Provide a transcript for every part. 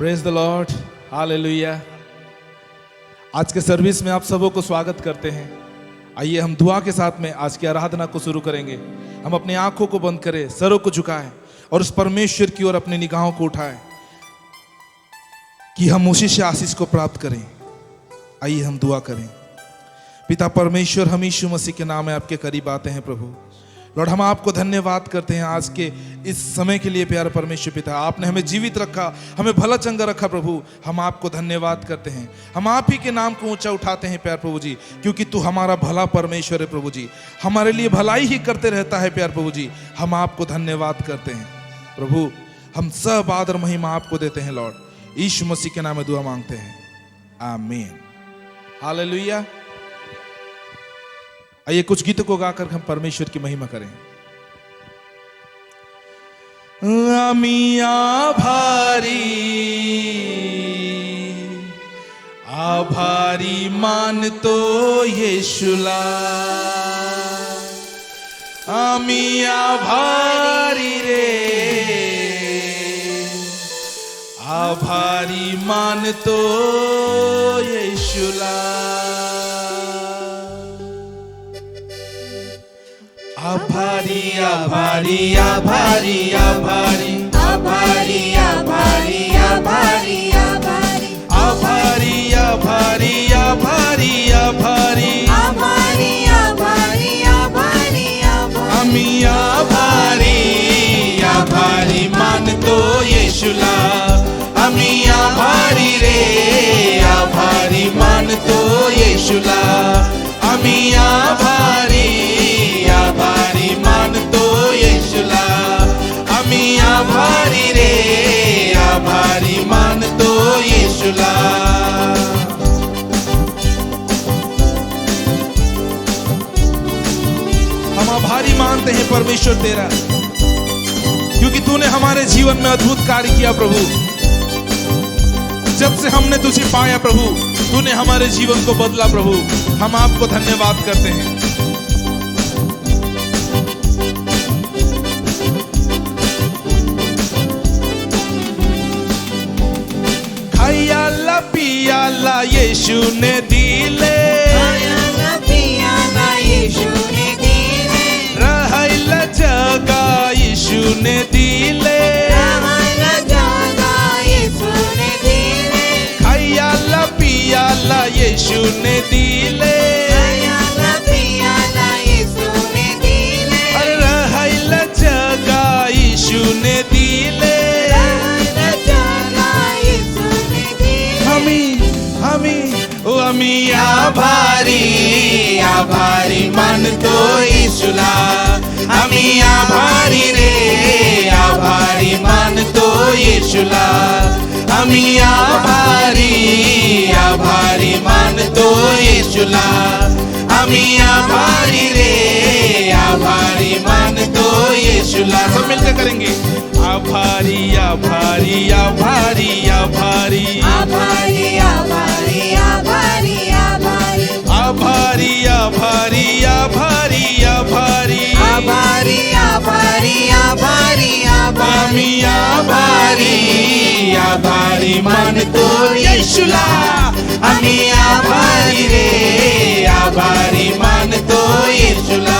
Praise the lord, hallelujah. आज के service में आप सबों को स्वागत करते हैं। आइए हम दुआ के साथ में आज की आराधना को शुरू करेंगे। हम अपनी आंखों को बंद करें, सरों को झुकाएं और उस परमेश्वर की ओर अपनी निगाहों को उठाएं कि हम उसी से आशीष को प्राप्त करें। आइए हम दुआ करें। पिता परमेश्वर, हम यीशु मसीह के नाम में आपके करीब आते हैं प्रभु। लॉर्ड, हम आपको धन्यवाद करते हैं आज के इस समय के लिए। प्यारे परमेश्वर पिता, आपने हमें जीवित रखा, हमें भला चंगा रखा प्रभु। हम आपको धन्यवाद करते हैं। हम आप ही के नाम को ऊंचा उठाते हैं प्यार प्रभु जी, क्योंकि तू हमारा भला परमेश्वर है प्रभु जी। हमारे लिए भलाई ही करते रहता है प्यार प्रभु जी। हम आपको धन्यवाद करते हैं प्रभु। हम सब आदर महिमा आपको देते हैं लॉर्ड। यीशु मसीह के नाम में दुआ मांगते हैं, आमीन, हालेलुया। आइए कुछ गीतों को गाकर हम परमेश्वर की महिमा करें। आमी आभारी आभारी मान तो यीशुला, आमी आभारी रे आभारी मान तो यीशुला। आभारी आभारी आभारी आभारी आभारी आभारी आभारी आभारी आभारी आभारी आभारी आभारी आभारी आभारी आभारी आमी आभारी आभारी मान तो यीशुला, आमी आभारी रे आभारी मान तो यीशुला, आमी आभारी आभारी मान तो यीशुला, आमी आभारी रे आभारी मान तो यीशुला। हम आभारी मानते हैं परमेश्वर तेरा, क्योंकि तूने हमारे जीवन में अद्भुत कार्य किया प्रभु। जब से हमने तुझे पाया प्रभु, तूने हमारे जीवन को बदला प्रभु। हम आपको धन्यवाद करते हैं। खायाला पियाला यीशु ने दिले, खायाला पियाला यीशु ने दिले, राहायला जगा यीशु ने दिले, राहायला जगा यीशु ने दिले, खायाला पियाला यीशु ने दिले, खायाला पियाला यीशु ने दिले, अरे राहायला जगा यीशु ने दिले। राहायला जगा यीशु ने दिले। आमी आभारी आभारी मान तो यीशुला, आमी आभारी रे आभारी मान तो यीशुला, आमी आभारी आभारी मान तो यीशुला, आमी आभारी रे आभारी मान तो यीशुला। सब मिलकर करेंगे। आभारी आभारी आभारी आभारी आभारी आभारी आभारी आभारी आभारी आभारी आभारी आभारी आभारी आभारी आभारी आमी आभारी आभारी मान तो यीशुला, आमी आभारी रे आभारी मान तो यीशुला।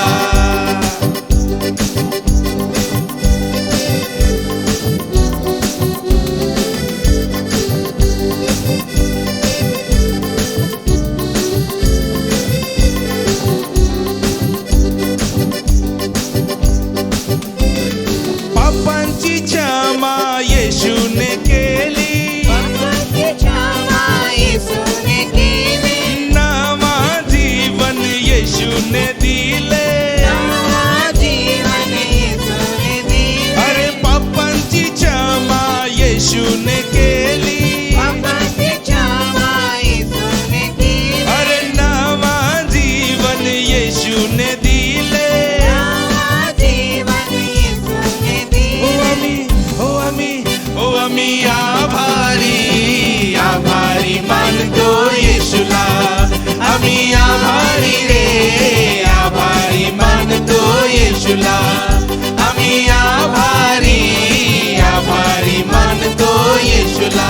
पापांची क्षमा येशूने केली, पापांची क्षमा येशूने केली, नवा जीवन येशूने दिले, नवा जीवन येशूने दिले, अरे पापांची क्षमा येशूने केली, पापांची क्षमा येशूने दिले, अरे नवा जीवन येशूने दिले। नवा जीवन येशूने दिले। आमी आभारी आभारी मान तो यीशुला, आमी आभारी रे आभारी मान तो यीशुला, आमी आभारी आभारी मान तो यीशुला।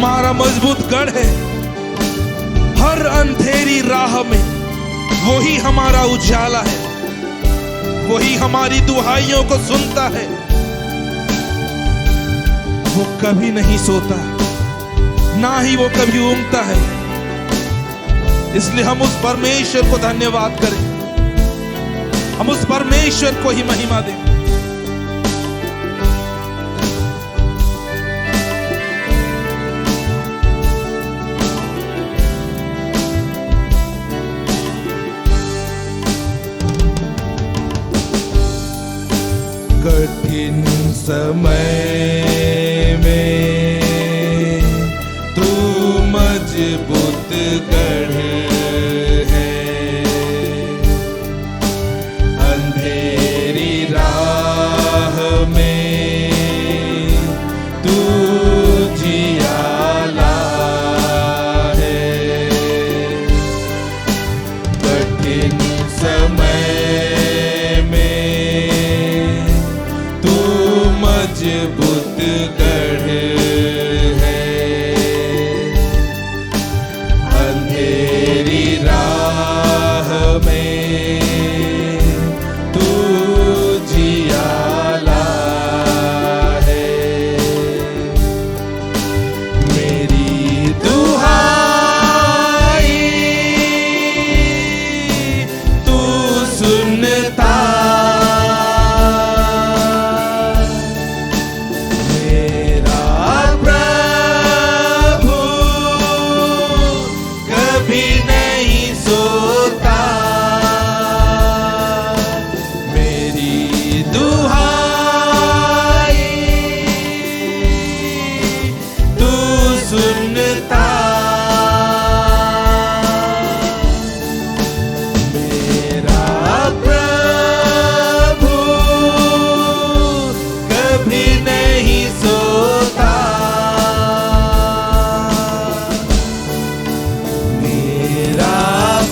हमारा मजबूत गढ़ है। हर अंधेरी राह में वही हमारा उजाला है, वही हमारी दुहाइयों को सुनता है। वो कभी नहीं सोता, ना ही वो कभी ऊँघता है। इसलिए हम उस परमेश्वर को धन्यवाद करें, हम उस परमेश्वर को ही महिमा दें। कठिन समय में तू मजबूत गढ़ है, अंधेरी राह में तू जियाला है। कठिन समय मजबूत गढ़ है, अंधेरी राह में तू जियाला है। मेरी दुहाई तू सुनता, सुनता। मेरा प्रभु कभी नहीं सोता, मेरा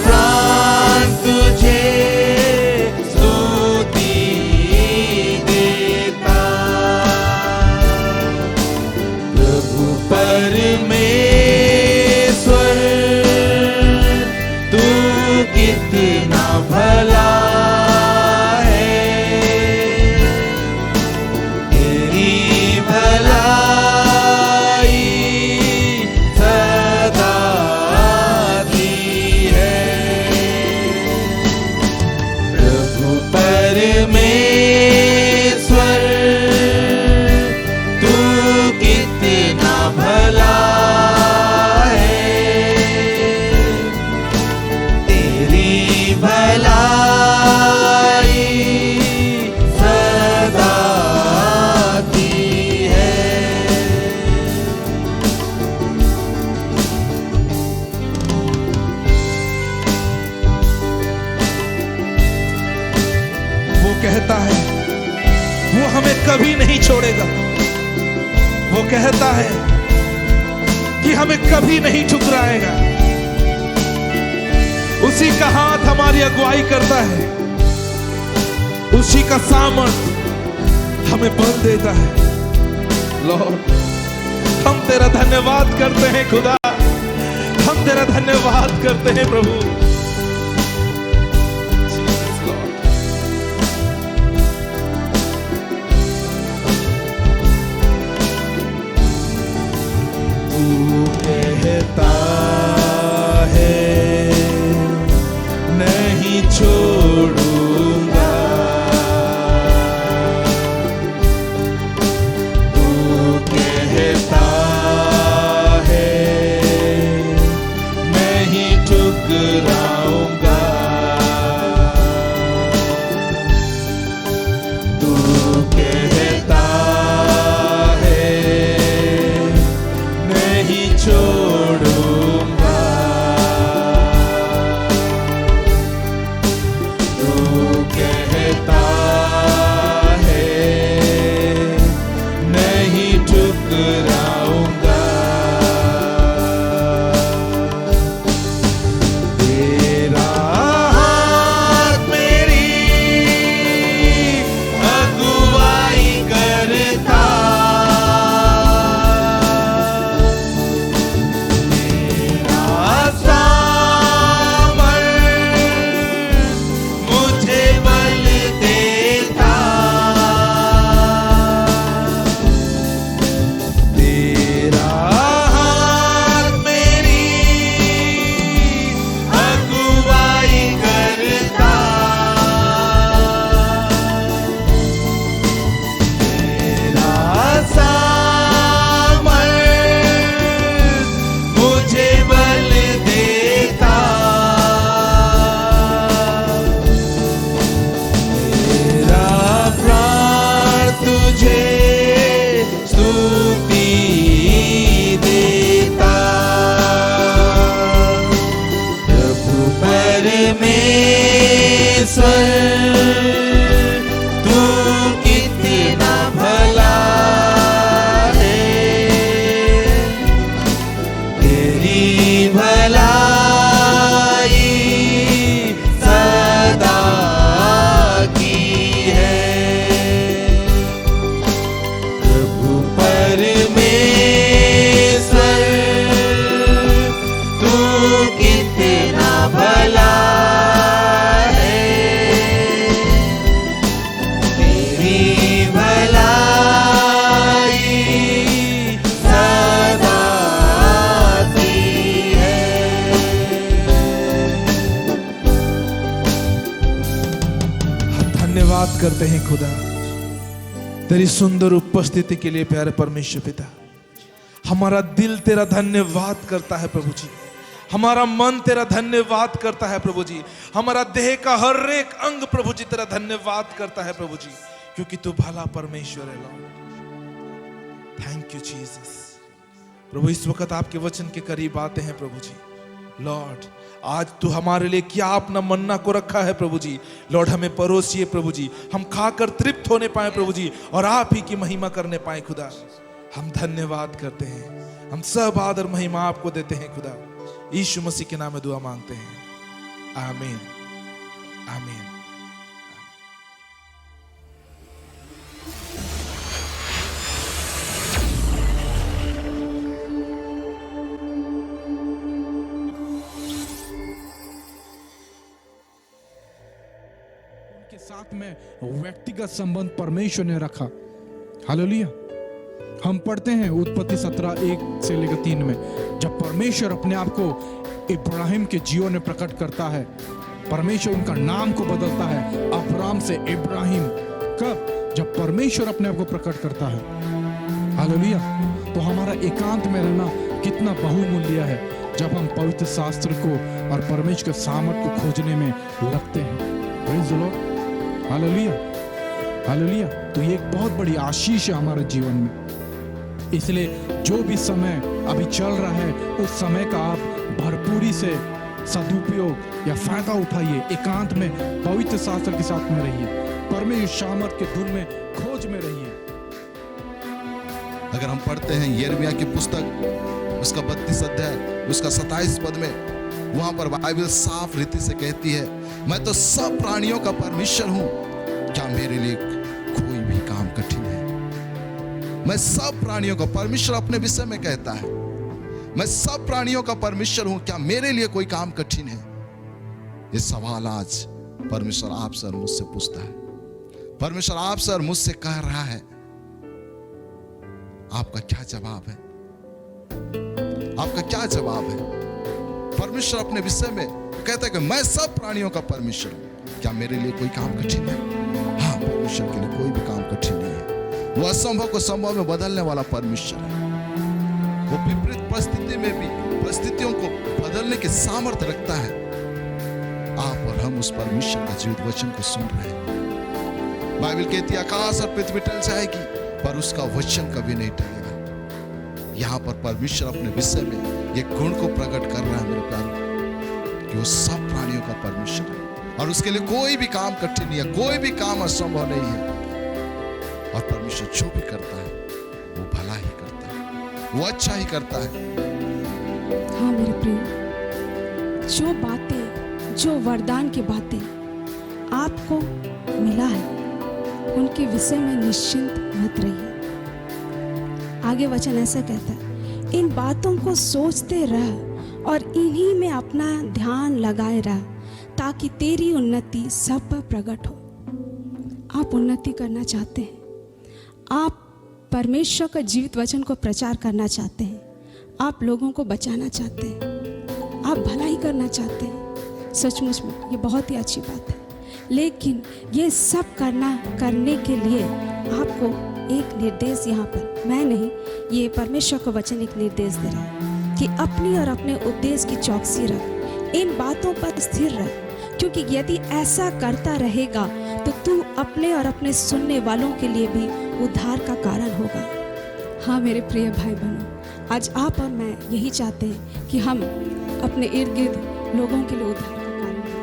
प्राण तुझे स्तुति देता। प्रभु परमेश्वर तू कितना भला है, तेरी भलाई सदा दी है। प्रभु परमेश्वर तू कितना भला है, तेरी भलाई सदा दी है। वो कहता है वो हमें कभी नहीं छोड़ेगा। वो कहता है कि हमें कभी नहीं ठुकराएगा। उसी का हाथ हमारी अगुवाई करता है, उसी का सामर्थ हमें बल देता है। लॉर्ड, हम तेरा धन्यवाद करते हैं खुदा, हम तेरा धन्यवाद करते हैं प्रभु। तू कहता है नहीं छोड़ूंगा, तू कहता है नहीं ठुकरा करते हैं खुदा तेरी सुंदर उपस्थिति के लिए। प्यारे परमेश्वर पिता, हमारा दिल तेरा धन्यवाद करता है प्रभु जी, हमारा मन तेरा धन्यवाद करता है प्रभु जी, हमारा देह का हर एक अंग प्रभु जी तेरा धन्यवाद करता है प्रभु जी, क्योंकि तू भला परमेश्वर है लॉर्ड। Thank you Jesus. प्रभु इस वक्त आपके वचन के करीब आते हैं प्रभु जी। लॉर्ड आज तू हमारे लिए क्या अपना मन्ना को रखा है प्रभु जी। लॉर्ड हमें परोसिए प्रभु जी, हम खाकर तृप्त होने पाए प्रभु जी, और आप ही की महिमा करने पाए खुदा। हम धन्यवाद करते हैं, हम सब आदर महिमा आपको देते हैं खुदा। यीशु मसीह के नाम में दुआ मांगते हैं, आमीन आमीन। के साथ में व्यक्तिगत संबंध परमेश्वर ने रखा। हालेलुया। हम पढ़ते हैं उत्पत्ति 17:1-3 में, जब परमेश्वर अपने आप को इब्राहिम के जीवन में प्रकट करता है, परमेश्वर उनका नाम को बदलता है अब्राम से इब्राहिम। कब? जब परमेश्वर अपने आप को प्रकट करता है। हालेलुया। तो हमारा एकांत में रहना कितना बहुमूल्य है जब हम पवित्र शास्त्र को और परमेश्वर के सामर्थ को खोजने में लगते हैं। Praise the lord. Hallelujah hallelujah. तो ये एक बहुत बड़ी आशीष है हमारे जीवन में। इसलिए जो भी समय अभी चल रहा है उस समय का आप भरपूरी से सदुपयोग या फायदा उठाइए। एकांत में पवित्र शास्त्र के साथ में रहिए, परमेश्वर सामर्थ के धुन में खोज में रहिए। अगर हम पढ़ते हैं यिर्मयाह की पुस्तक उसका 32 अध्याय उसका 27 पद में, वहां पर बाइबल साफ रीति से कहती है, मैं तो सब प्राणियों का परमेश्वर हूं, क्या मेरे लिए कोई भी काम कठिन है। मैं सब प्राणियों का परमेश्वर अपने विषय में कहता है, मैं सब प्राणियों का परमेश्वर हूं, क्या मेरे लिए कोई काम कठिन है। ये सवाल आज परमेश्वर आपसे और मुझसे पूछता है। परमेश्वर आपसे और मुझसे कह रहा है, आपका क्या जवाब है? आपका क्या जवाब है? परमेश्वर अपने विषय में कहता है कि मैं सब प्राणियों का परमेश्वर हूं, क्या मेरे लिए कोई काम कठिन है? हाँ, परमेश्वर के लिए कोई भी काम कठिन नहीं है। वो असंभव को संभव में बदलने वाला परमेश्वर है। वो विपरीत परिस्थिति में भी परिस्थितियों को बदलने की सामर्थ्य रखता है। आप और हम उस परमेश्वर का जीवित वचन को सुन रहे हैं। बाइबल कहती है आकाश और पृथ्वी टल जाएगी पर उसका वचन कभी नहीं टलेगा। यहां पर परमेश्वर अपने विषय में ये गुण को प्रकट कर रहा है मेरे प्यारे, कि वो सब प्राणियों का परमेश्वर है और उसके लिए कोई भी काम कठिन नहीं है, कोई भी काम असंभव नहीं है। और परमेश्वर जो भी करता है वो भला ही करता है, वो अच्छा ही करता है। हाँ मेरे प्रिय, जो बातें, जो वरदान की बातें आपको मिला है उनके विषय में निश्चिंत मत रहिए। आगे वचन ऐसा कहता है, इन बातों को सोचते रह और इन्हीं में अपना ध्यान लगाए रह, ताकि तेरी उन्नति सब पर प्रकट हो। आप उन्नति करना चाहते हैं, आप परमेश्वर का जीवित वचन को प्रचार करना चाहते हैं, आप लोगों को बचाना चाहते हैं, आप भलाई करना चाहते हैं, सचमुच में ये बहुत ही अच्छी बात है। लेकिन ये सब करने के लिए आपको एक निर्देश, यहाँ पर मैं नहीं, ये परमेश्वर का वचन एक निर्देश दे रहा है कि अपनी और अपने उपदेश की चौकसी रख, इन बातों पर स्थिर रह, क्योंकि यदि ऐसा करता रहेगा तो तू अपने और अपने सुनने वालों के लिए भी उद्धार का कारण होगा। हाँ मेरे प्रिय भाई बहनों, आज आप और मैं यही चाहते हैं कि हम अपने इर्द गिर्द लोगों के लिए उद्धार का कारण बनें।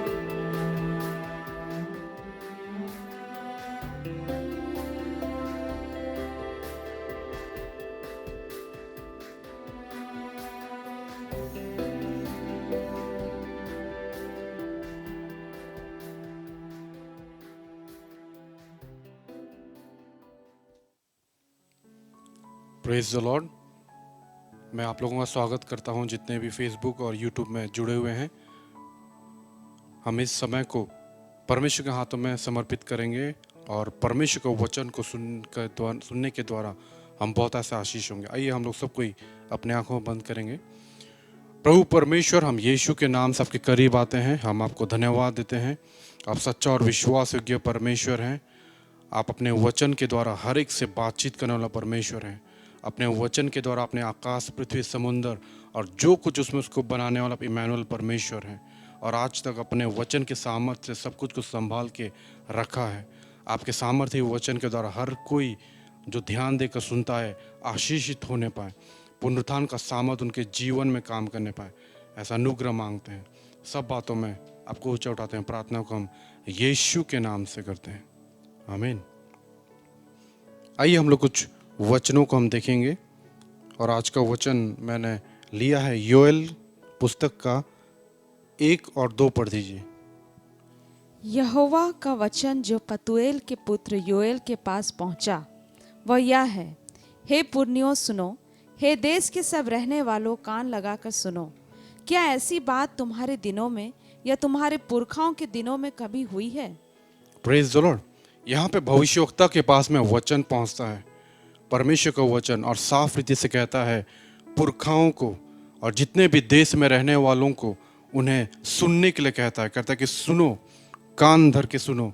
Praise the Lord. मैं आप लोगों का स्वागत करता हूं जितने भी फेसबुक और यूट्यूब में जुड़े हुए हैं। हम इस समय को परमेश्वर के हाथों में समर्पित करेंगे और परमेश्वर के वचन को सुनने के द्वारा हम बहुत ऐसे आशीष होंगे। आइए हम लोग सब कोई अपने आंखों बंद करेंगे। प्रभु परमेश्वर, हम यीशु के नाम से आपके करीब आते हैं। हम आपको धन्यवाद देते हैं। आप सच्चा और विश्वास योग्य परमेश्वर हैं। आप अपने वचन के द्वारा हर एक से बातचीत करने वाला परमेश्वर हैं। अपने वचन के द्वारा अपने आकाश, पृथ्वी, समुंदर और जो कुछ उसमें उसको बनाने वाला इमैनुअल परमेश्वर हैं। और आज तक अपने वचन के सामर्थ्य से सब कुछ को संभाल के रखा है। आपके सामर्थ्य वचन के द्वारा हर कोई जो ध्यान देकर सुनता है आशीषित होने पाए, पुनरुत्थान का सामर्थ उनके जीवन में काम करने पाए, ऐसा अनुग्रह मांगते हैं। सब बातों में आपको ऊंचा उठाते हैं। प्रार्थना को हम यीशु के नाम से करते हैं, आमीन। आइए हम लोग कुछ वचनों को हम देखेंगे। और आज का वचन मैंने लिया है योएल पुस्तक का 1 और 2 पढ़ दीजिए। यहोवा का वचन जो पतुएल के पुत्र योएल के पास पहुंचा वह यह है, हे पुरनियों सुनो, हे देश के सब रहने वालों कान लगाकर सुनो। क्या ऐसी बात तुम्हारे दिनों में या तुम्हारे पुरखाओं के दिनों में कभी हुई है? Praise the Lord. यहाँ पे भविष्यवक्ता के पास में वचन पहुँचता है, परमेश्वर का वचन, और साफ रीति से कहता है पुरखाओं को और जितने भी देश में रहने वालों को उन्हें सुनने के लिए कहता है कि सुनो, कान धर के सुनो।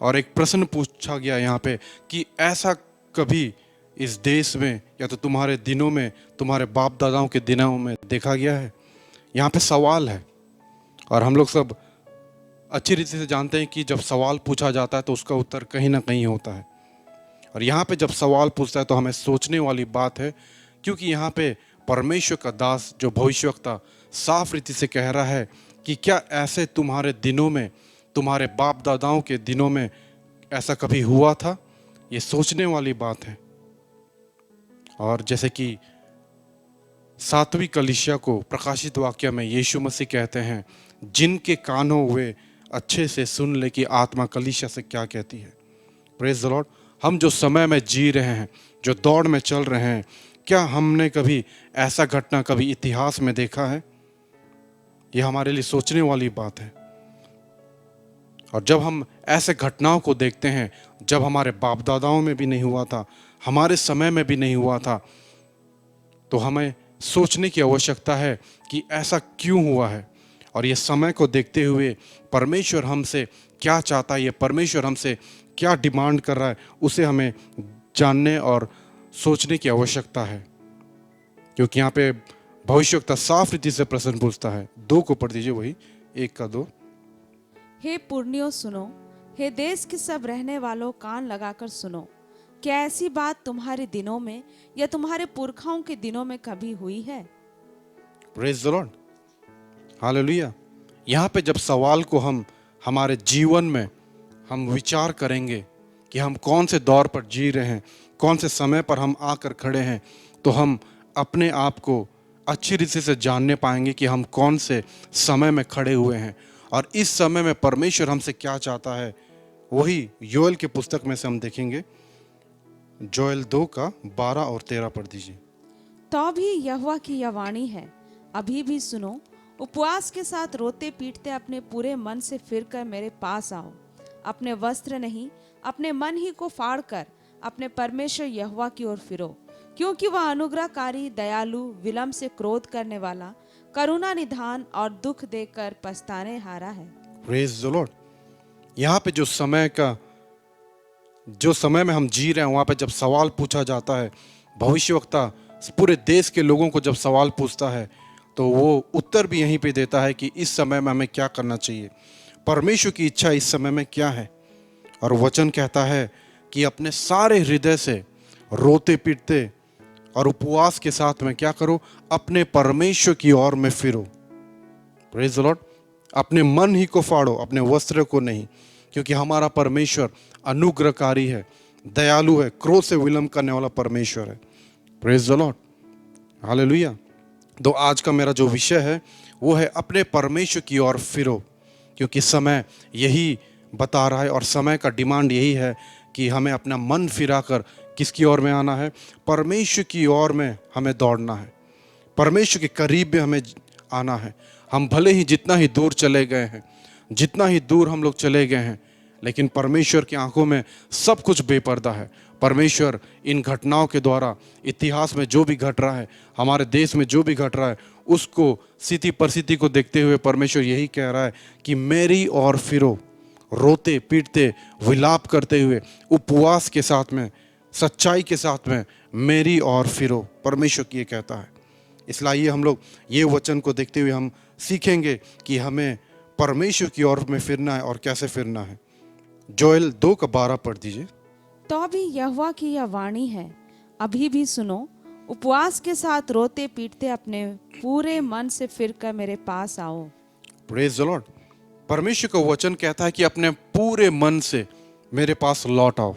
और एक प्रश्न पूछा गया यहाँ पे कि ऐसा कभी इस देश में या तो तुम्हारे दिनों में, तुम्हारे बाप दादाओं के दिनों में देखा गया है? यहाँ पे सवाल है। और हम लोग सब अच्छी रीति से जानते हैं कि जब सवाल पूछा जाता है तो उसका उत्तर कहीं ना कहीं होता है। और यहाँ पे जब सवाल पूछता है तो हमें सोचने वाली बात है, क्योंकि यहाँ पे परमेश्वर का दास जो भविष्यवक्ता साफ रीति से कह रहा है कि क्या ऐसे तुम्हारे दिनों में, तुम्हारे बाप दादाओं के दिनों में ऐसा कभी हुआ था? ये सोचने वाली बात है। और जैसे कि 7वीं कलीसिया को प्रकाशित वाक्य में यीशु मसीह कहते हैं, जिनके कान हो वे अच्छे से सुन ले कि आत्मा कलीसिया से क्या कहती है। Praise the Lord. हम जो समय में जी रहे हैं, जो दौड़ में चल रहे हैं, क्या हमने कभी ऐसा घटना कभी इतिहास में देखा है? ये हमारे लिए सोचने वाली बात है। और जब हम ऐसे घटनाओं को देखते हैं, जब हमारे बाप दादाओं में भी नहीं हुआ था, हमारे समय में भी नहीं हुआ था, तो हमें सोचने की आवश्यकता है कि ऐसा क्यों हुआ है। और ये समय को देखते हुए परमेश्वर हमसे क्या चाहता है, ये परमेश्वर हमसे क्या डिमांड कर रहा है, उसे हमें जानने और सोचने की आवश्यकता है। क्योंकि यहाँ पे भविष्यवक्ता साफ रीति से प्रश्न पूछता है। 2 को पढ़ दीजिए, वही 1 का 2। हे पुरनियों सुनो, हे देश के सब रहने वालों कान लगाकर सुनो। क्या ऐसी बात तुम्हारे दिनों में या तुम्हारे पुरखाओं के दिनों में कभी हुई है? Praise the lord, hallelujah. यहाँ पे जब सवाल को हम हमारे जीवन में हम विचार करेंगे कि हम कौन से दौर पर जी रहे हैं, कौन से समय पर हम आकर खड़े हैं, तो हम अपने आप को अच्छी रीति से जानने पाएंगे कि हम कौन से समय में खड़े हुए हैं और इस समय में परमेश्वर हमसे क्या चाहता है। वही योएल के पुस्तक में से हम देखेंगे। जोएल 2 का 12 और 13 पढ़ दीजिए। तो भी यहोवा की यह वाणी है, अभी भी सुनो, उपवास के साथ रोते पीटते अपने पूरे मन से फिरकर मेरे पास आओ। अपने वस्त्र नहीं, अपने मन ही को फाड़ कर अपने परमेश्वर यहोवा की ओर फिरो, क्योंकि वह अनुग्रहकारी, दयालु, विलंब से क्रोध करने वाला, करुणा निधान और दुख देकर पछताने हारा है। Praise the Lord. यहाँ पे जो समय में हम जी रहे हैं, वहाँ पे जब सवाल पूछा जाता है, भविष्यवक्ता पूरे देश के लोगों को जब सवाल पूछता है, तो वो उत्तर भी यहीं पे देता है कि इस समय में हमें क्या करना चाहिए, परमेश्वर की इच्छा इस समय में क्या है। और वचन कहता है कि अपने सारे हृदय से रोते पीटते और उपवास के साथ में क्या करो, अपने परमेश्वर की ओर में फिरो। Praise the Lord. अपने मन ही को फाड़ो, अपने वस्त्र को नहीं, क्योंकि हमारा परमेश्वर अनुग्रहकारी है, दयालु है, क्रोध से विलंब करने वाला परमेश्वर है। Praise the lord, hallelujah. तो आज का मेरा जो विषय है वो है अपने परमेश्वर की ओर फिरो, क्योंकि समय यही बता रहा है और समय का डिमांड यही है कि हमें अपना मन फिराकर किसकी ओर में आना है, परमेश्वर की ओर में हमें दौड़ना है, परमेश्वर के करीब में हमें आना है। हम भले ही जितना ही दूर चले गए हैं, जितना ही दूर हम लोग चले गए हैं, लेकिन परमेश्वर की आंखों में सब कुछ बेपर्दा है। परमेश्वर इन घटनाओं के द्वारा, इतिहास में जो भी घट रहा है, हमारे देश में जो भी घट रहा है, उसको स्थिति परिस्थिति को देखते हुए परमेश्वर यही कह रहा है कि मेरी ओर फिरो, रोते पीटते विलाप करते हुए उपवास के साथ में, सच्चाई के साथ में मेरी और फिरो। परमेश्वर की ये कहता है। इसलिए हम लोग ये वचन को देखते हुए हम सीखेंगे कि हमें परमेश्वर की ओर में फिरना है और कैसे फिरना है। जोएल 2:12 पढ़ दीजिए। तो भी यहोवा की यह वाणी है, अभी भी सुनो, उपवास के साथ रोते पीटते अपने पूरे मन से फिरकर मेरे पास आओ। Praise the Lord. परमेश्वर का वचन कहता है कि अपने पूरे मन से मेरे पास लौट आओ।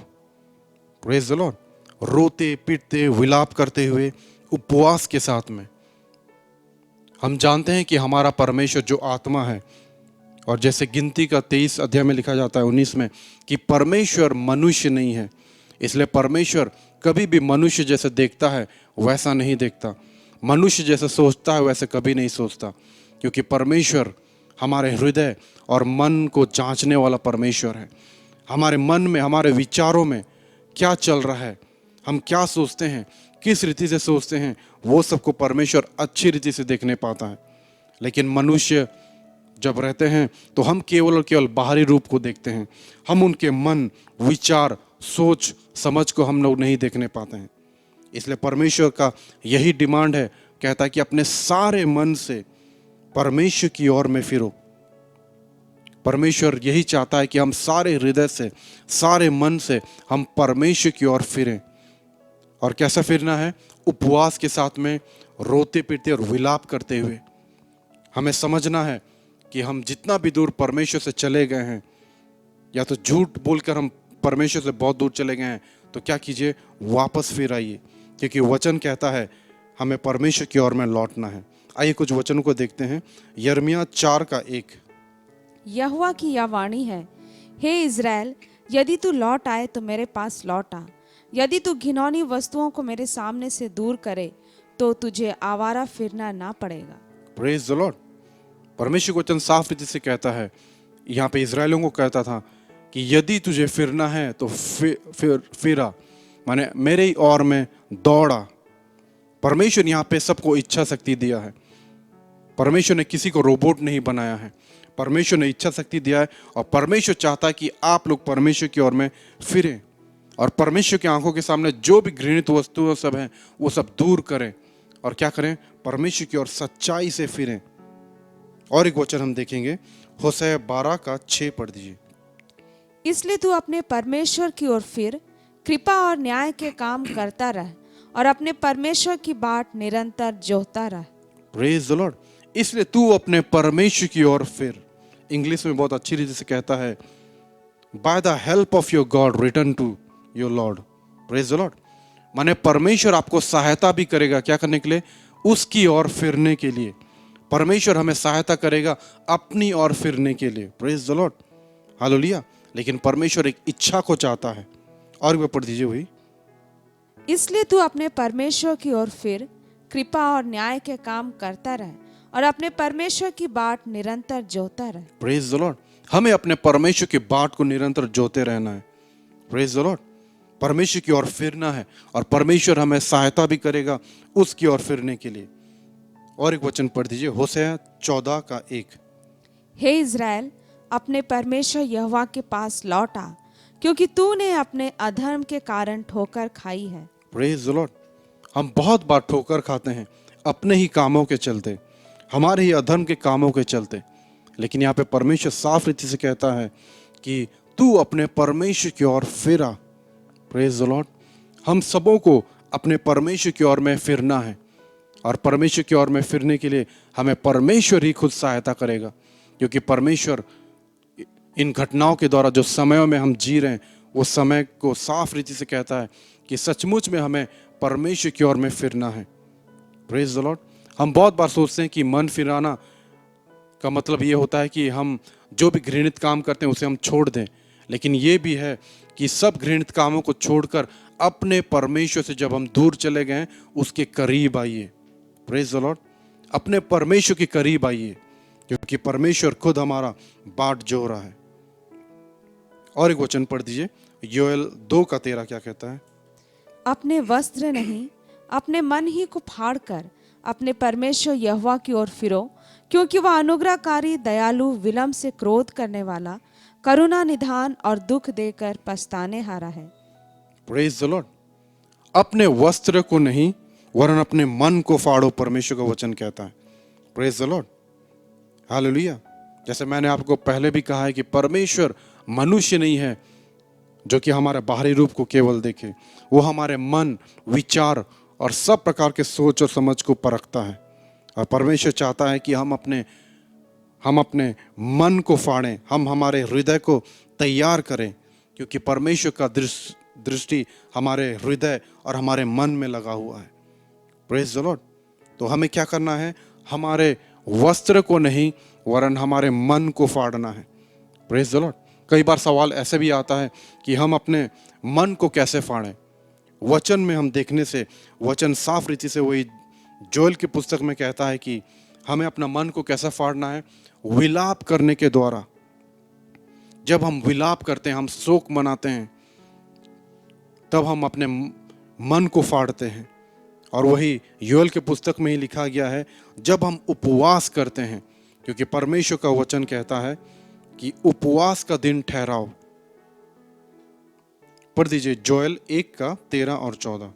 Praise the Lord. रोते पीटते विलाप करते हुए उपवास के साथ में। हम जानते हैं कि हमारा परमेश्वर जो आत्मा है, और जैसे गिनती का 23 अध्याय में लिखा जाता है 19 में कि परमेश्वर मनुष्य नहीं है, इसलिए परमेश्वर कभी भी मनुष्य जैसे देखता है वैसा नहीं देखता, मनुष्य जैसे सोचता है वैसे कभी नहीं सोचता, क्योंकि परमेश्वर हमारे हृदय और मन को जांचने वाला परमेश्वर है। हमारे मन में, हमारे विचारों में क्या चल रहा है, हम क्या सोचते हैं, किस रीति से सोचते हैं, वो सबको परमेश्वर अच्छी रीति से देखने पाता है। लेकिन मनुष्य जब रहते हैं तो हम केवल और केवल बाहरी रूप को देखते हैं, हम उनके मन, विचार, सोच समझ को हम लोग नहीं देखने पाते हैं। इसलिए परमेश्वर का यही डिमांड है, कहता है कि अपने सारे मन से परमेश्वर की ओर में फिरो। परमेश्वर यही चाहता है कि हम सारे हृदय से, सारे मन से हम परमेश्वर की ओर फिरें। और कैसा फिरना है? उपवास के साथ में, रोते पीटते और विलाप करते हुए। हमें समझना है कि हम जितना भी दूर परमेश्वर से चले गए हैं, या तो झूठ बोलकर हम परमेश्वर से बहुत दूर चले गए हैं, तो क्या कीजिए, वापस फिर आइए, क्योंकि वचन कहता है हमें परमेश्वर की ओर में लौटना है। आइए कुछ वचनों को देखते हैं। यिर्मयाह 4:1। यहोवा की यह वाणी है, हे इज़राइल, यदि तू लौट आए तो मेरे पास लौट आ। यदि तू घिनौनी वस्तुओं को मेरे सामने से दूर करे तो तुझे आवारा फिरना ना पड़ेगा। Praise the Lord. परमेश्वर का वचन साफ रीति से कहता है, यहाँ पे इजरायलियों को कहता था कि यदि तुझे फिरना है तो फिरा, माने मेरे ही ओर में दौड़ा। परमेश्वर यहाँ पे सबको इच्छा शक्ति दिया है। परमेश्वर ने किसी को रोबोट नहीं बनाया है, परमेश्वर ने इच्छा शक्ति दिया है, और परमेश्वर चाहता है कि आप लोग परमेश्वर की ओर में फिरें, और परमेश्वर की आंखों के सामने जो भी घृणित वस्तुएं सब हैं वो सब दूर करें, और क्या करें, परमेश्वर की ओर सच्चाई से फिरें। और एक वचन हम देखेंगे, होशे 12:6 पढ़ दीजिए। इसलिए तू अपने परमेश्वर की ओर फिर, कृपा और न्याय के काम करता रह, और अपने परमेश्वर की बाट निरंतर जोहता रह। Praise the Lord. इसलिए तू अपने परमेश्वर की ओर फिर। इंग्लिश में बहुत अच्छी रीति से कहता है, by the help of your god return to your lord. Praise the lord. माने परमेश्वर आपको सहायता भी करेगा, क्या करने के लिए, उसकी ओर फिरने के लिए। परमेश्वर हमें सहायता करेगा अपनी ओर फिरने के लिए। Praise the lord, hallelujah. लेकिन परमेश्वर एक इच्छा को चाहता है। और भी पढ़ दीजिए वही। इसलिए तू अपने परमेश्वर की ओर फिर, कृपा और न्याय के काम करता रह, और अपने परमेश्वर की बाट निरंतर जोहता रह। Praise the Lord. हमें अपने परमेश्वर की बाट को निरंतर जोते रहना है। Praise the Lord. परमेश्वर की ओर फिरना है, और परमेश्वर हमें सहायता भी करेगा उसकी ओर फिरने के लिए। और एक वचन पढ़ दीजिए, होशे 14:1। हे इज़राइल, अपने परमेश्वर यहोवा के पास लौट आ, क्योंकि तूने अपने अधर्म के कारण ठोकर खाई है। Praise the Lord. हम बहुत बार ठोकर खाते हैं अपने ही कामों के चलते, हमारे ही अधर्म के कामों के चलते। लेकिन यहाँ पे परमेश्वर साफ रीति से कहता है कि तू अपने परमेश्वर की ओर फिरा। Praise the Lord. हम सबों को अपने परमेश्वर की ओर में फिरना है, और परमेश्वर की ओर में फिरने के लिए हमें परमेश्वर ही खुद सहायता करेगा, क्योंकि परमेश्वर इन घटनाओं के द्वारा जो समयों में हम जी रहे हैं, वो समय को साफ रीति से कहता है कि सचमुच में हमें परमेश्वर की ओर में फिरना है। Praise the Lord. हम बहुत बार सोचते हैं कि मन फिराना का मतलब ये होता है कि हम जो भी घृणित काम करते हैं उसे हम छोड़ दें, लेकिन ये भी है कि सब घृणित कामों को छोड़कर अपने परमेश्वर से जब हम दूर चले गए उसके करीब आइए। Praise the Lord. अपने परमेश्वर के करीब आइए, क्योंकि परमेश्वर खुद हमारा बाट जो रहा है। और एक वचन पढ़ दीजिए, योएल 2:13 क्या कहता है? अपने वस्त्र नहीं, अपने मन ही को फाड़ कर अपने परमेश्वर यहोवा की ओर फिरो, क्योंकि वह अनुग्रहकारी, दयालु, विलम्ब से क्रोध करने वाला, करुणा निधान और दुख देकर पछताने हारा है। Praise the Lord. अपने वस्त्र को नहीं वरन अपने मन को फाड़ो, परमेश्वर का वचन कहता है। Praise the lord, hallelujah. जैसे मैंने आपको पहले भी कहा है कि परमेश्वर मनुष्य नहीं है जो कि हमारे बाहरी रूप को केवल देखे, वो हमारे मन, विचार और सब प्रकार के सोच और समझ को परखता है। और परमेश्वर चाहता है कि हम अपने मन को फाड़ें, हम हमारे हृदय को तैयार करें, क्योंकि परमेश्वर का दृष्टि हमारे हृदय और हमारे मन में लगा हुआ है। Praise the Lord. तो हमें क्या करना है? हमारे वस्त्र को नहीं वरन हमारे मन को फाड़ना है। Praise the Lord. कई बार सवाल ऐसे भी आता है कि हम अपने मन को कैसे फाड़ें। वचन में हम देखने से, वचन साफ रीति से वही जोएल की पुस्तक में कहता है कि हमें अपना मन को कैसे फाड़ना है? विलाप करने के द्वारा। जब हम विलाप करते हैं, हम शोक मनाते हैं, तब हम अपने मन को फाड़ते हैं। और वही योएल की पुस्तक में ही लिखा गया है, जब हम उपवास करते हैं, क्योंकि परमेश्वर का वचन कहता है कि उपवास का दिन ठहराओ। पढ़ दीजिए जोएल 1:13 और 14।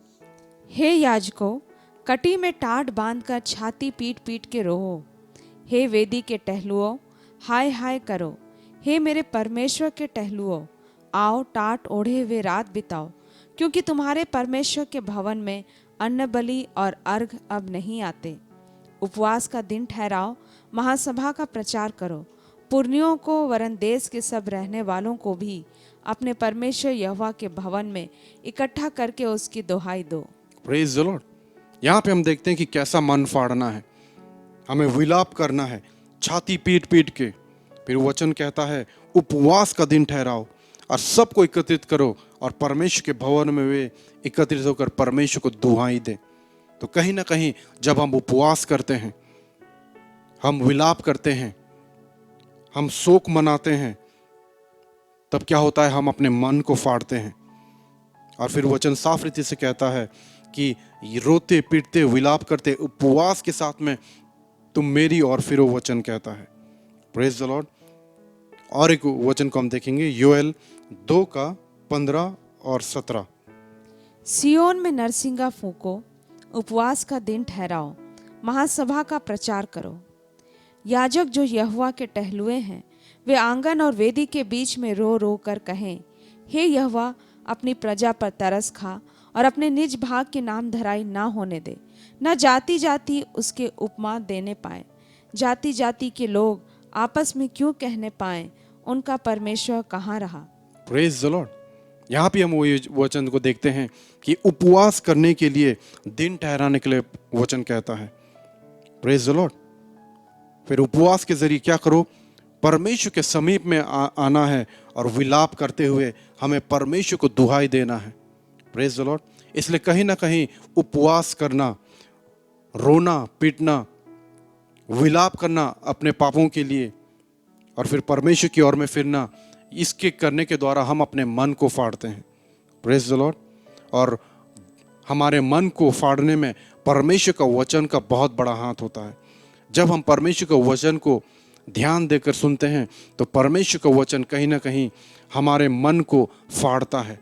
हे याजकों, कटी में टाट बांधकर छाती पीट पीट के रोओ। हे वेदी के टहलुओं, हाय हाय करो। हे मेरे परमेश्वर के टहलुओं, आओ टाट ओढ़े हुए रात बिताओ, क्योंकि तुम्हारे परमेश्वर के भवन में अन्न बलि और अर्घ अब नहीं आते। उपवास का दिन ठहराओ, महासभा का प्रचार करो, पुरनियों को वरन देश के सब रहने वालों को भी अपने परमेश्वर यहोवा के भवन में इकट्ठा करके उसकी दुहाई दो। Praise the Lord. यहाँ पे हम देखते हैं कि कैसा मन फाड़ना है, हमें विलाप करना है छाती पीट पीट के। फिर वचन कहता है उपवास का दिन ठहराओ और सबको एकत्रित करो और परमेश्वर के भवन में वे एकत्रित होकर परमेश्वर को दुहाई दे। तो कहीं ना कहीं जब हम उपवास करते हैं, हम विलाप करते हैं, हम शोक मनाते हैं, तब क्या होता है? हम अपने मन को फाड़ते हैं। और फिर वचन साफ रीति से कहता है कि रोते पीटते विलाप करते उपवास के साथ में तुम मेरी, और फिर वो वचन कहता है। Praise the Lord. और एक वचन को हम देखेंगे योएल 2:15 और 17। सियोन में नरसिंगा फूंको, उपवास का दिन ठहराओ, महासभा का प्रचार करो। याजक जो यहोवा के टहलुए हैं, वे आंगन और वेदी के बीच में रो रो कर कहें, हे यहोवा, अपनी प्रजा पर तरस खा और अपने निज भाग की नाम धराई ना होने दे। न जाति जाति उसके उपमा देने पाए, जाति जाति के लोग आपस में क्यों कहने पाए, उनका परमेश्वर कहाँ रहा। Praise the Lord. यहाँ पे हम वो वचन को देखते हैं कि उपवास करने के लिए, दिन ठहराने के लिए वचन कहता है। Praise the Lord. फिर उपवास के जरिए क्या करो? परमेश्वर के समीप में आना है और विलाप करते हुए हमें परमेश्वर को दुहाई देना है। Praise the Lord. इसलिए कहीं ना कहीं उपवास करना, रोना पीटना, विलाप करना अपने पापों के लिए और फिर परमेश्वर की ओर में फिरना, इसके करने के द्वारा हम अपने मन को फाड़ते हैं। Praise the Lord. और हमारे मन को फाड़ने में परमेश्वर का वचन का बहुत बड़ा हाथ होता है। जब हम परमेश्वर का वचन को ध्यान देकर सुनते हैं तो परमेश्वर का वचन कहीं ना कहीं हमारे मन को फाड़ता है।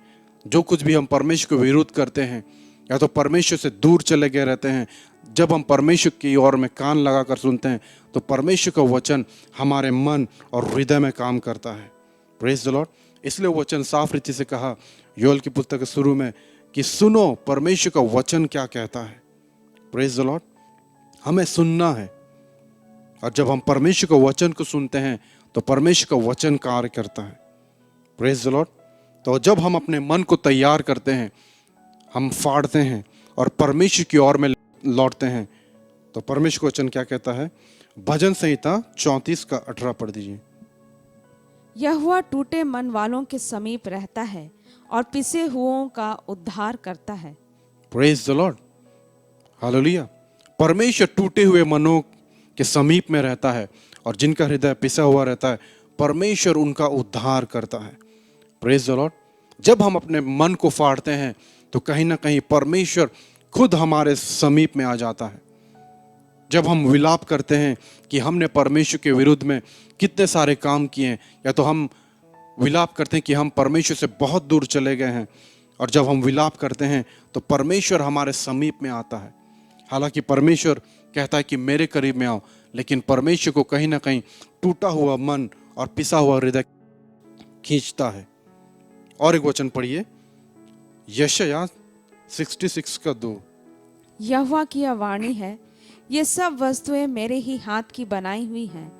जो कुछ भी हम परमेश्वर के विरुद्ध करते हैं या तो परमेश्वर से दूर चले गए रहते हैं, जब हम परमेश्वर की ओर में कान लगाकर सुनते हैं तो परमेश्वर का वचन हमारे मन और हृदय में काम करता है। Praise the Lord. इसलिए वचन साफ रीति से कहा योएल की पुस्तक के शुरू में कि सुनो परमेश्वर का वचन क्या कहता है। Praise the Lord. हमें सुनना है और जब हम परमेश्वर के वचन को सुनते हैं तो परमेश्वर का वचन कार्य करता है। Praise the Lord. तो जब हम अपने मन को तैयार करते हैं, हम फाड़ते हैं और परमेश्वर की ओर में लौटते हैं तो परमेश्वर का वचन क्या कहता है? भजन संहिता 34:18 पढ़ दीजिए। यहोवा टूटे मन वालों के समीप रहता है और पिसे हुओं का उद्धार करता है। Praise the lord. हालेलुया। परमेश्वर टूटे हुए मनों के समीप में रहता है और जिनका हृदय पिसा हुआ रहता है, परमेश्वर उनका उद्धार करता है। Praise the Lord. जब हम अपने मन को फाड़ते हैं तो कहीं ना कहीं परमेश्वर खुद हमारे समीप में आ जाता है। जब हम विलाप करते हैं कि हमने परमेश्वर के विरुद्ध में कितने सारे काम किए हैं, या तो हम विलाप करते हैं कि हम परमेश्वर से बहुत दूर चले गए हैं, और जब हम विलाप करते हैं तो परमेश्वर हमारे समीप में आता है। हालांकि परमेश्वर कहता है कि मेरे करीब में आओ, लेकिन परमेश्वर को कहीं ना कहीं टूटा हुआ मन और पिसा हुआ हृदय खींचता है। और एक वचन पढ़िए, यशायाह 66 का 2। यहोवा की यह वाणी है, ये सब वस्तुएं मेरे ही हाथ की बनाई हुई हैं,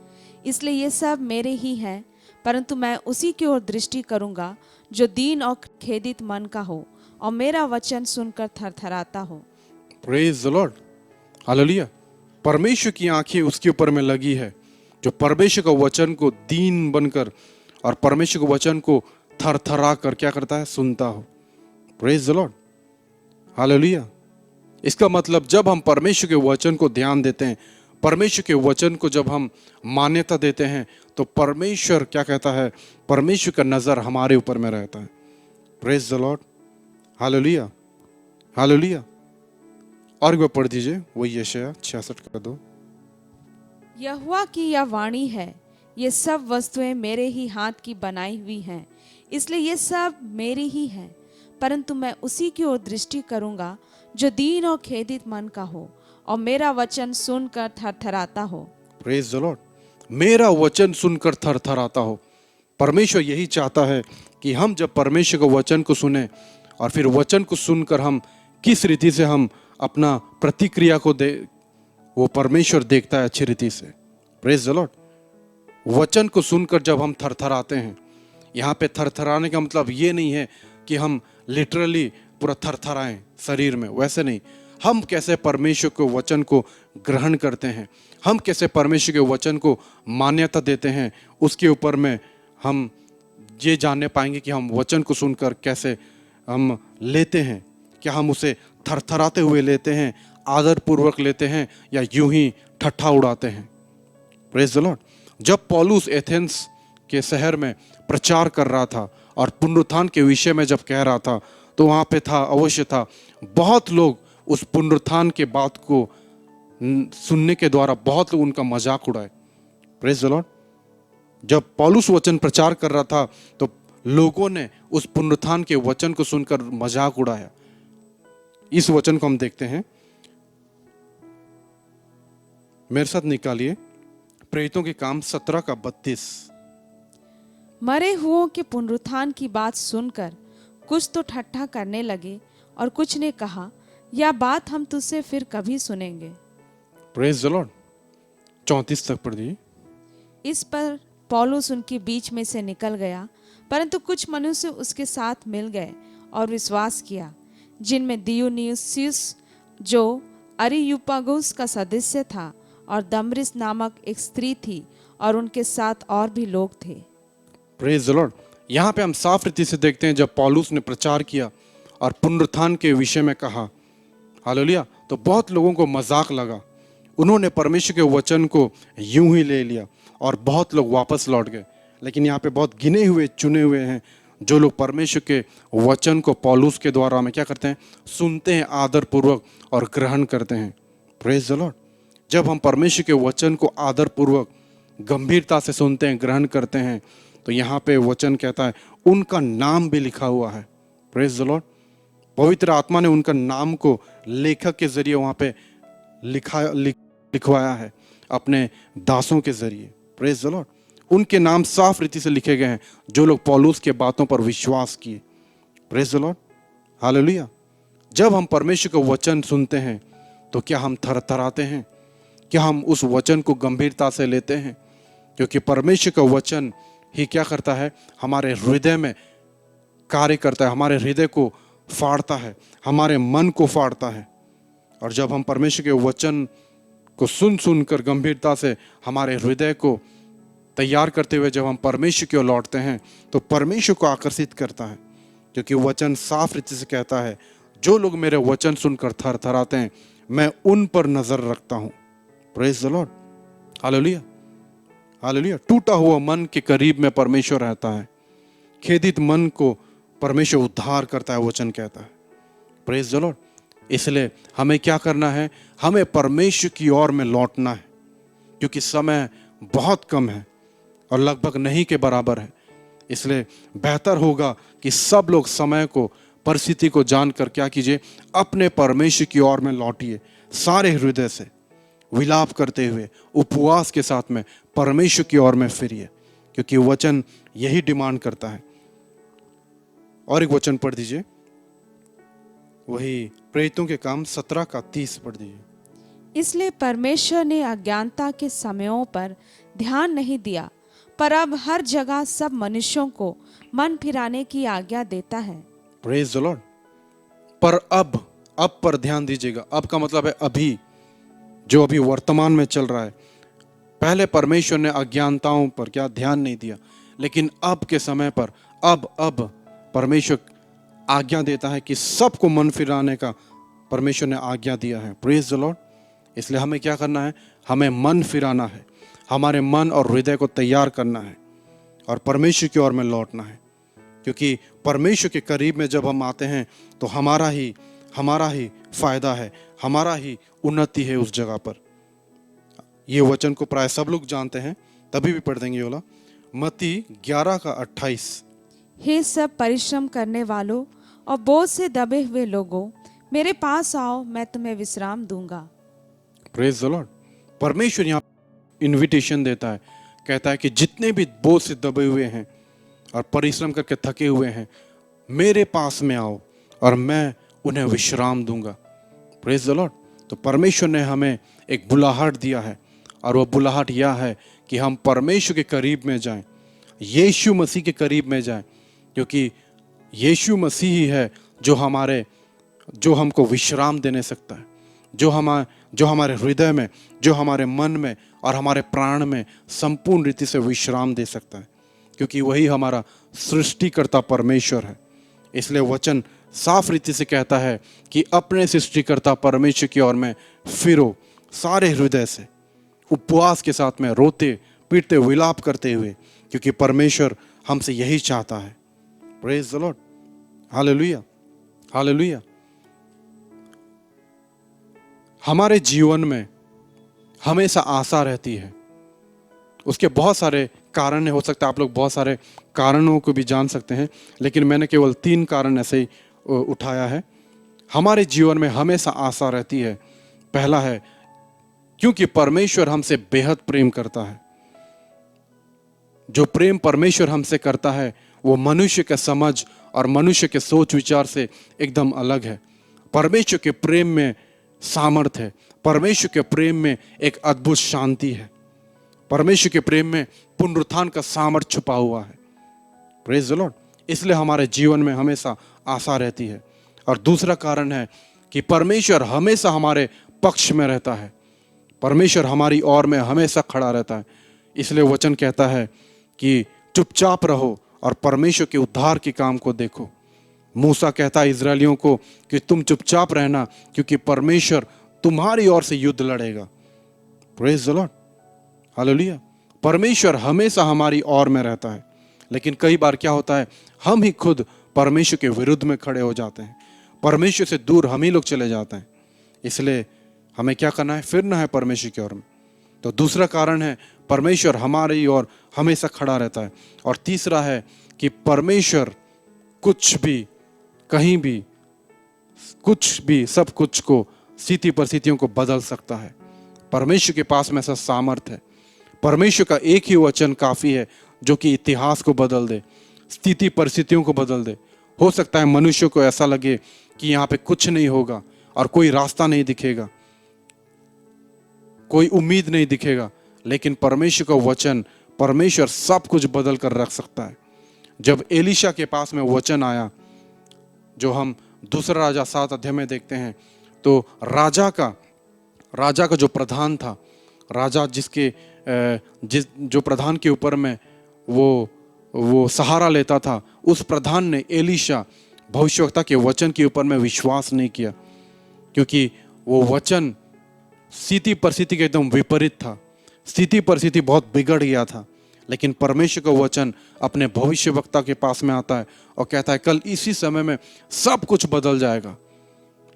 इसलिए ये सब मेरे ही हैं, परंतु मैं उसी की ओर दृष्टि करूंगा जो दीन और खेदित मन का हो और मेरा वचन सुनकर थरथराता हो। Praise the lord, hallelujah. परमेश्वर की आंखें उसके ऊपर में लगी है जो परमेश्वर का वचन को दीन बनकर और परमेश्वर के वचन को थरथरा कर क्या करता है, सुनता हो। Praise the lord, hallelujah. इसका मतलब जब हम परमेश्वर के वचन को ध्यान देते हैं, परमेश्वर के वचन को जब हम मान्यता देते हैं, तो परमेश्वर क्या कहता है, परमेश्वर का नजर हमारे ऊपर में रहता है। Praise the lord, hallelujah, hallelujah. और एक बार पढ़ दीजिए, वही यशायाह 66 का 2। यहोवा की यह वाणी है, ये सब वस्तुएं मेरे ही हाथ की बनाई हुई हैं, इसलिए ये सब मेरी ही हैं, परंतु मैं उसी की ओर दृष्टि करूंगा जो दीन और खेदित मन का हो और मेरा वचन सुनकर थरथराता हो। प्रेज द लॉर्ड, मेरा वचन सुनकर थरथराता हो। परमेश्वर यही चाहता है कि हम जब परमेश्वर के वचन को सुने और फिर वचन को सुनकर हम किस रीति से हम अपना प्रतिक्रिया को दे, वो परमेश्वर देखता है अच्छी रीति से। प्रेज द लॉर्ड, वचन को सुनकर जब हम थरथराते हैं, यहाँ पे थरथराने का मतलब ये नहीं है कि हम लिटरली पूरा थरथराएं शरीर में, वैसे नहीं। हम कैसे परमेश्वर के वचन को ग्रहण करते हैं, हम कैसे परमेश्वर के वचन को मान्यता देते हैं, उसके ऊपर में हम ये जानने पाएंगे कि हम वचन को सुनकर कैसे हम लेते हैं। क्या हम उसे थरथराते हुए लेते हैं, आदर पूर्वक लेते हैं, या यूं ही ठट्ठा उड़ाते हैं। प्रेज द लॉर्ड, जब पौलुस एथेंस के शहर में प्रचार कर रहा था और पुनरुत्थान के विषय में जब कह रहा था, तो वहाँ पे था, अवश्य था, बहुत लोग उस पुनरुत्थान के बात को सुनने के द्वारा बहुत लोग उनका मजाक उड़ाए। प्रेज द लॉर्ड, जब पौलुस वचन प्रचार कर रहा था तो लोगों ने उस पुनरुत्थान के वचन को सुनकर मजाक उड़ाया। इस वचन को हम देखते हैं, मेरे साथ निकालिए प्रेरितों के काम 17 का 32। मरे हुओं के पुनरुत्थान की बात सुनकर कुछ तो ठट्ठा करने लगे और कुछ ने कहा, यह बात हम तुझसे फिर कभी सुनेंगे। प्रेज द लॉर्ड, 34 तक पढ़ दीजिए। इस पर पौलुस उनके बीच में से निकल गया, परंतु कुछ मनुष्य उसके साथ मिल गए और विश्वास किया, जिनमें दियोनीसियुस जो अरियुपागुस का सदस्य था और दमरिस नामक एक स्त्री थी, और उनके साथ और भी लोग थे। प्रेज द लॉर्ड, यहाँ पे हम साफ रीति से देखते हैं जब पौलुस ने प्रचार किया और पुनरुत्थान के विषय में कहा, हालेलुया, तो बहुत लोगों को मजाक लगा। उन्होंने परमेश्वर के वचन को यूं ही ले लिया और बहुत लोग वापस लौट गए। लेकिन यहाँ पे बहुत गिने हुए चुने हुए हैं जो लोग परमेश्वर के वचन को पौलुस के द्वारा में क्या करते हैं, सुनते हैं आदर पूर्वक और ग्रहण करते हैं। प्रेज द लॉर्ड, जब हम परमेश्वर के वचन को आदर पूर्वक गंभीरता से सुनते हैं, ग्रहण करते हैं, तो यहाँ पे वचन कहता है उनका नाम भी लिखा हुआ है। प्रेज द लॉर्ड, पवित्र आत्मा ने उनका नाम को लेखक के जरिए वहाँ पे लिखवाया है अपने दासों के जरिए। प्रेज द लॉर्ड, उनके नाम साफ रीति से लिखे गए हैं जो लोग पौलुस के बातों पर विश्वास किए। Praise the lord, hallelujah. जब हम परमेश्वर का वचन सुनते हैं तो क्या हम थरथराते हैं? क्या हम उस वचन को गंभीरता से लेते हैं? क्योंकि परमेश्वर का वचन ही क्या करता है, हमारे हृदय में कार्य करता है, हमारे हृदय को फाड़ता है, हमारे मन को फाड़ता है। और जब हम परमेश्वर के वचन को सुनकर गंभीरता से हमारे हृदय को तैयार करते हुए जब हम परमेश्वर की ओर लौटते हैं तो परमेश्वर को आकर्षित करता है। क्योंकि वचन साफ रीति से कहता है, जो लोग मेरे वचन सुनकर थरथराते हैं मैं उन पर नजर रखता हूं। Praise the lord, hallelujah, hallelujah. टूटा हुआ मन के करीब में परमेश्वर रहता है, खेदित मन को परमेश्वर उद्धार करता है, वचन कहता है। प्रेज द लॉर्ड, इसलिए हमें क्या करना है, हमें परमेश्वर की ओर में लौटना है। क्योंकि समय बहुत कम है और लगभग नहीं के बराबर है। इसलिए बेहतर होगा कि सब लोग समय को, परिस्थिति को जानकर क्या कीजिए, अपने परमेश्वर की ओर में लौटिए, सारे हृदय से विलाप करते हुए उपवास के साथ में परमेश्वर की ओर में फिरिए, क्योंकि वचन यही डिमांड करता है। और एक वचन पढ़ दीजिए, वही प्रेरितों के काम 17 का 30 पढ़ दीजिए। इसलिए परमेश्वर ने अज्ञानता के समयों पर ध्यान नहीं दिया, पर अब हर जगह सब मनुष्यों को मन फिराने की आज्ञा देता है। Praise the Lord. पर अब पर ध्यान दीजिएगा। अब का मतलब है अभी, जो अभी वर्तमान में चल रहा है। पहले परमेश्वर ने अज्ञानताओं पर क्या ध्यान नहीं दिया, लेकिन अब के समय पर अब परमेश्वर आज्ञा देता है कि सबको मन फिराने का परमेश्वर ने आज्ञा दिया है। Praise the Lord. इसलिए हमें क्या करना है, हमें मन फिराना है, हमारे मन और हृदय को तैयार करना है और परमेश्वर की ओर में लौटना है, क्योंकि परमेश्वर के करीब में जब हम आते हैं तो हमारा ही फायदा है, हमारा ही उन्नति है उस जगह पर। ये वचन को प्राय सब लोग जानते हैं, तभी भी पढ़ देंगे। बोला मत्ती 11 का 28। हे सब परिश्रम करने वालों और बोझ से दबे हुए लोगों, मेरे पास आओ, मैं तुम्हें विश्राम दूंगा। Praise the Lord. परमेश्वर यहाँ इनविटेशन देता है, कहता है कि जितने भी बोझ से दबे हुए हैं और परिश्रम करके थके हुए हैं, मेरे पास में आओ और मैं उन्हें विश्राम दूंगा। Praise the Lord. तो परमेश्वर ने हमें एक बुलाहट दिया है, और वह बुलाहट यह है कि हम परमेश्वर के करीब में जाएं, यीशु मसीह के करीब में जाएं, क्योंकि यीशु मसीह ही है जो हमको विश्राम देने सकता है, जो हमारे हृदय में, जो हमारे मन में और हमारे प्राण में संपूर्ण रीति से विश्राम दे सकता है, क्योंकि वही हमारा सृष्टिकर्ता परमेश्वर है। इसलिए वचन साफ रीति से कहता है कि अपने सृष्टिकर्ता परमेश्वर की ओर में फिरो, सारे हृदय से उपवास के साथ में, रोते पीटते विलाप करते हुए, क्योंकि परमेश्वर हमसे यही चाहता है। Praise the lord. Hallelujah, hallelujah. हमारे जीवन में हमेशा आशा रहती है। उसके बहुत सारे कारण हो सकता है, आप लोग बहुत सारे कारणों को भी जान सकते हैं, लेकिन मैंने केवल 3 कारण ऐसे ही उठाया है। हमारे जीवन में हमेशा आशा रहती है। पहला है क्योंकि परमेश्वर हमसे बेहद प्रेम करता है। जो प्रेम परमेश्वर हमसे करता है वो मनुष्य के समझ और मनुष्य के सोच विचार से एकदम अलग है। परमेश्वर के प्रेम में सामर्थ है, परमेश्वर के प्रेम में एक अद्भुत शांति है, परमेश्वर के प्रेम में पुनरुत्थान का सामर्थ छुपा हुआ है। Praise the Lord. इसलिए हमारे जीवन में हमेशा आशा रहती है। और दूसरा कारण है कि परमेश्वर हमेशा हमारे पक्ष में रहता है, परमेश्वर हमारी ओर में हमेशा खड़ा रहता है। इसलिए वचन कहता है कि चुपचाप रहो और परमेश्वर के उद्धार के काम को देखो। मूसा कहता है इजरायलियों को कि तुम चुपचाप रहना, क्योंकि परमेश्वर तुम्हारी ओर से युद्ध लड़ेगा। Praise the lord, hallelujah. परमेश्वर हमेशा हमारी ओर में रहता है, लेकिन कई बार क्या होता है, हम ही खुद परमेश्वर के विरुद्ध में खड़े हो जाते हैं, परमेश्वर से दूर हम ही लोग चले जाते हैं। इसलिए हमें क्या करना है, फिरना है परमेश्वर की ओर में। तो दूसरा कारण है परमेश्वर हमारी ओर हमेशा खड़ा रहता है। और तीसरा है कि परमेश्वर कुछ भी, कहीं भी, कुछ भी, सब कुछ को, स्थिति परिस्थितियों को बदल सकता है। परमेश्वर के पास में ऐसा सामर्थ है। परमेश्वर का एक ही वचन काफी है जो कि इतिहास को बदल दे, स्थिति परिस्थितियों को बदल दे। हो सकता है मनुष्य को ऐसा लगे कि यहाँ पे कुछ नहीं होगा और कोई रास्ता नहीं दिखेगा, कोई उम्मीद नहीं दिखेगा, लेकिन परमेश्वर का वचन, परमेश्वर सब कुछ बदल कर रख सकता है। जब एलीशा के पास में वचन आया, जो हम दूसरा राजा 7 अध्याय में देखते हैं, तो राजा का जो प्रधान था, राजा जो प्रधान के ऊपर में वो सहारा लेता था, उस प्रधान ने एलीशा भविष्यवक्ता के वचन के ऊपर में विश्वास नहीं किया, क्योंकि वो वचन स्थिति परिस्थिति के एकदम विपरीत था। स्थिति परिस्थिति बहुत बिगड़ गया था, लेकिन परमेश्वर का वचन अपने भविष्यवक्ता के पास में आता है और कहता है कल इसी समय में सब कुछ बदल जाएगा।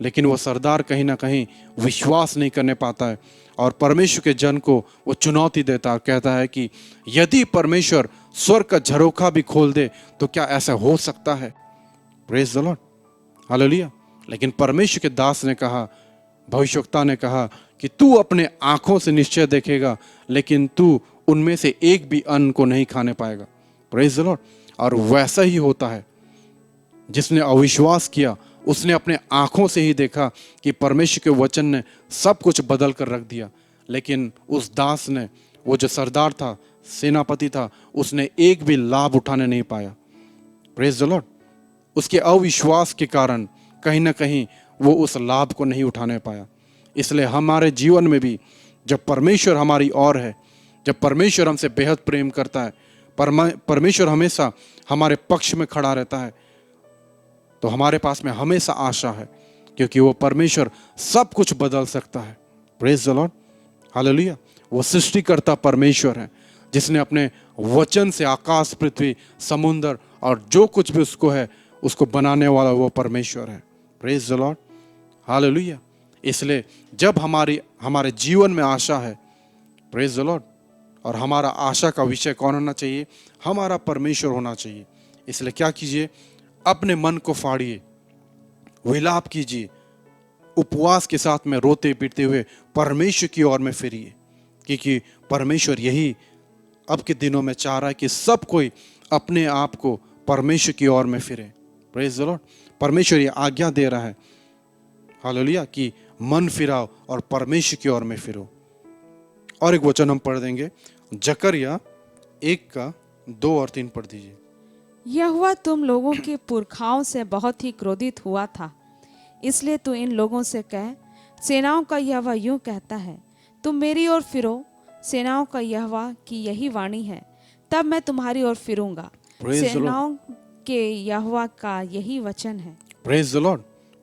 लेकिन वो सरदार कहीं ना कहीं विश्वास नहीं करने पाता है और परमेश्वर के जन को वो चुनौती देता है, कहता है कि यदि परमेश्वर स्वर्ग का झरोखा भी खोल दे तो क्या ऐसा हो सकता है? Praise the lord, hallelujah. लेकिन परमेश्वर के दास ने कहा, भविष्यवक्ता ने कहा कि तू अपने आंखों से निश्चय देखेगा, लेकिन तू उनमें से एक भी अन्न को नहीं खाने पाएगा। Praise the Lord. और वैसा ही होता है, जिसने अविश्वास किया उसने अपने आंखों से ही देखा कि परमेश्वर के वचन ने सब कुछ बदल कर रख दिया, लेकिन उस दास ने, वो जो सरदार था, सेनापति था, उसने एक भी लाभ उठाने नहीं पाया। Praise the Lord. उसके अविश्वास के कारण कहीं ना कहीं वो उस लाभ को नहीं उठाने पाया। इसलिए हमारे जीवन में भी जब परमेश्वर हमारी ओर है, जब परमेश्वर हमसे बेहद प्रेम करता है, परमेश्वर हमेशा हमारे पक्ष में खड़ा रहता है, तो हमारे पास में हमेशा आशा है, क्योंकि वो परमेश्वर सब कुछ बदल सकता है। Praise the lord, hallelujah. वो सृष्टिकर्ता परमेश्वर है, जिसने अपने वचन से आकाश, पृथ्वी, समुद्र और जो कुछ भी उसको है, उसको बनाने वाला वो परमेश्वर है। Praise the lord, hallelujah. इसलिए जब हमारे जीवन में आशा है, प्रेज द लॉर्ड, और हमारा आशा का विषय कौन होना चाहिए? हमारा परमेश्वर होना चाहिए। इसलिए क्या कीजिए? अपने मन को फाड़िए, विलाप कीजिए, उपवास के साथ में रोते पीटते हुए परमेश्वर की ओर में फिरिए, क्योंकि परमेश्वर यही अब के दिनों में चाह रहा है कि सब कोई अपने आप को परमेश्वर की ओर में फिरे। Praise the Lord. परमेश्वर ये आज्ञा दे रहा है, हालेलुया, कि मन फिराओ और परमेश्वर की ओर में फिरो। और एक वचन हम पढ़ देंगे, जकरिया 1:2 और 3 पढ़ दीजिए। यहोवा तुम लोगों के पुरखाओं से बहुत ही क्रोधित हुआ था, इसलिए तू इन लोगों से कह, सेनाओं का यहोवा यूं कहता है, तुम मेरी ओर फिरो, सेनाओं का यहोवा की यही वाणी है, तब मैं तुम्हारी ओर फिरूंगा। Praise the Lord. सेनाओं के यहोवा का यही वचन है। Praise the Lord.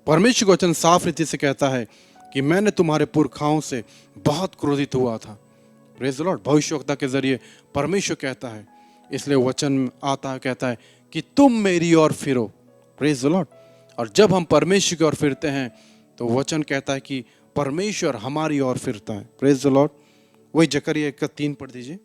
परमेश्वर का वचन साफ रीति से कहता है कि मैंने तुम्हारे पुरखाओं से बहुत क्रोधित हुआ था। Praise the Lord. भविष्यवक्ता के जरिए परमेश्वर कहता है, इसलिए वचन आता है, कहता है कि तुम मेरी ओर फिरो। Praise the Lord. और जब हम परमेश्वर की ओर फिरते हैं तो वचन कहता है कि परमेश्वर हमारी ओर फिरता है। Praise the Lord. वही जकरिया 1:3 पढ़ दीजिए।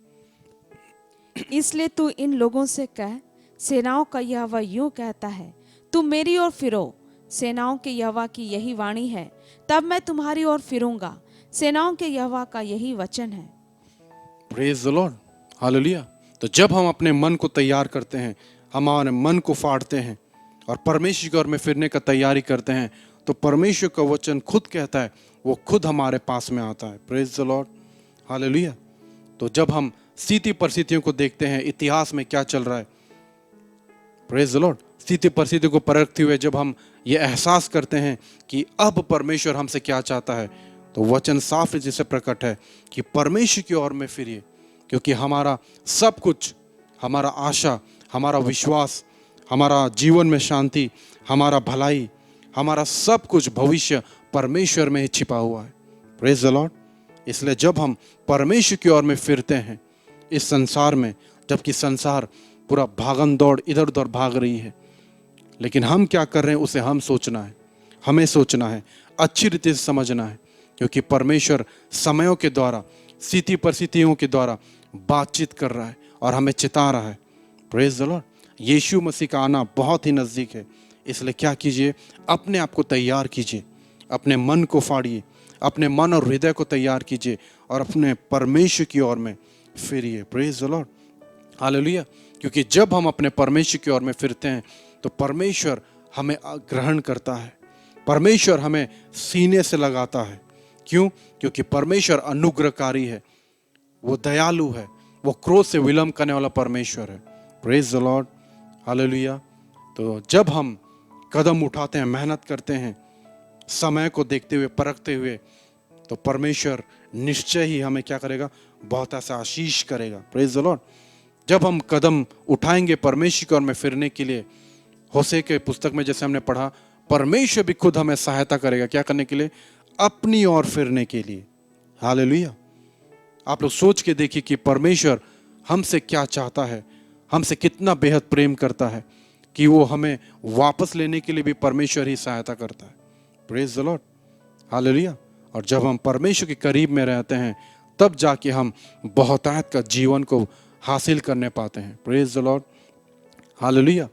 इसलिए तू इन लोगों से कह, सेनाओं का यहोवा यूं कहता है, तुम मेरी ओर फिरो, सेनाओं के यहोवा की यही वाणी है, तब मैं तुम्हारी ओर फिरूंगा। सेनाओं के यहोवा का यही वचन है। Praise the lord, hallelujah. तो जब हम अपने मन को तैयार करते हैं, हमारे मन को फाड़ते हैं और परमेश्वर की ओर में फिरने का तैयारी करते हैं, तो परमेश्वर का वचन खुद कहता है, वो खुद हमारे पास में आता है। Praise the lord, hallelujah. तो जब हम स्थिति परिस्थितियों को देखते हैं, इतिहास में क्या चल रहा है, प्रेज द लॉर्ड, स्थिति परिस्थिति को परखते हुए जब हम ये एहसास करते हैं कि अब परमेश्वर हमसे क्या चाहता है, तो वचन साफ रीति से प्रकट है कि परमेश्वर की ओर में फिरिए, क्योंकि हमारा सब कुछ, हमारा आशा, हमारा विश्वास, हमारा जीवन में शांति, हमारा भलाई, हमारा सब कुछ भविष्य परमेश्वर में ही छिपा हुआ है। Praise the Lord. इसलिए जब हम परमेश्वर की ओर में फिरते हैं इस संसार में, जबकि संसार पूरा भागन दौड़ इधर उधर भाग रही है, लेकिन हम क्या कर रहे हैं उसे हम सोचना है, हमें सोचना है, अच्छी रीति से समझना है, क्योंकि परमेश्वर समयों के द्वारा, स्थिति परिस्थितियों के द्वारा बातचीत कर रहा है और हमें चिता रहा है। Praise the lord. Yeshu Masih का आना बहुत ही नज़दीक है। इसलिए क्या कीजिए? अपने आप को तैयार कीजिए, अपने मन को फाड़िए, अपने मन और हृदय को तैयार कीजिए और अपने परमेश्वर की ओर में फिरिए। Praise the lord, hallelujah. क्योंकि जब हम अपने परमेश्वर की ओर में फिरते हैं तो परमेश्वर हमें ग्रहण करता है, परमेश्वर हमें सीने से लगाता है। क्यों? क्योंकि परमेश्वर अनुग्रहकारी है, वो दयालु है, वो क्रोध से विलंब करने वाला परमेश्वर है। Praise the lord, hallelujah. तो जब हम कदम उठाते हैं, मेहनत करते हैं, समय को देखते हुए, परखते हुए, तो परमेश्वर निश्चय ही हमें क्या करेगा? बहुत ऐसा आशीष करेगा। Praise the Lord. जब हम कदम उठाएंगे परमेश्वर की ओर में फिरने के लिए, होशे के पुस्तक में जैसे हमने पढ़ा, परमेश्वर भी खुद हमें सहायता करेगा। क्या करने के लिए? अपनी ओर फिरने के लिए। हालेलुया। आप लोग सोच के देखिए कि परमेश्वर हमसे क्या चाहता है, हमसे कितना बेहद प्रेम करता है कि वो हमें वापस लेने के लिए भी परमेश्वर ही सहायता करता है। Praise the lord, hallelujah. और जब हम परमेश्वर के करीब में रहते हैं, तब जाके हम बहुतायत का जीवन को हासिल करने पाते हैं। Praise the lord, hallelujah.